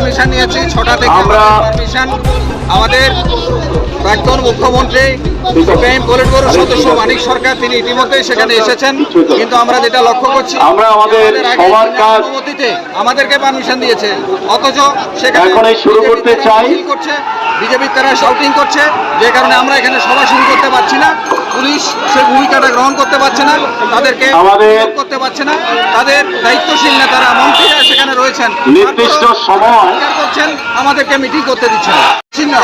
Permission নিয়েছি 6টা থেকে পারমিশন আমাদের প্রাক্তন মুখ্যমন্ত্রী সিপিআইএম পলিট ব্যুরোর সদস্য মানিক সরকার তিনি ইতিমধ্যেই সেখানে এসেছেন, কিন্তু আমরা যেটা লক্ষ্য করছি আমরা আমাদের সবার কাজ অনুমতিতে আমাদেরকে পারমিশন দিয়েছে, অথচ সেখানে এখনই শুরু করতে চাই। বিজেপির তারা শাউটিং করছে, যে কারণে আমরা এখানে সভা শুরু করতে পারছি না। পুলিশ সেই ভূমিকাটা গ্রহণ করতে পারছে না, তাদেরকে করতে পারছে না। তাদের দায়িত্বশীল নেতারা মন্ত্রীরা সেখানে রয়েছেন, নির্দিষ্ট সময় করছেন, আমাদেরকে মিটিং করতে দিচ্ছেন না।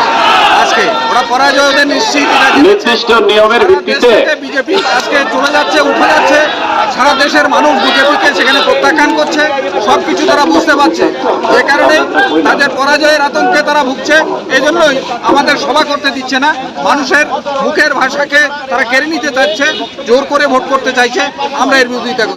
আজকে ওরা পরাজয় ওদের নিশ্চিত, নির্দিষ্ট নিয়মের ভিত্তিতে বিজেপি আজকে চলে যাচ্ছে, উঠে যাচ্ছে। সারা দেশের মানুষ বিজেপিকে সেখানে প্রত্যাখ্যান করছে, সবকিছু তারা বুঝতে পারছে, যে কারণে তাদের পরাজয়ের আতঙ্কে তারা ভুগছে। এই জন্যই আমাদের সভা করতে দিচ্ছে না। মানুষের মুখের ভাষাকে তারা কেড়ে নিতে চাইছে, জোর করে ভোট করতে চাইছে। আমরা এর বিরোধিতা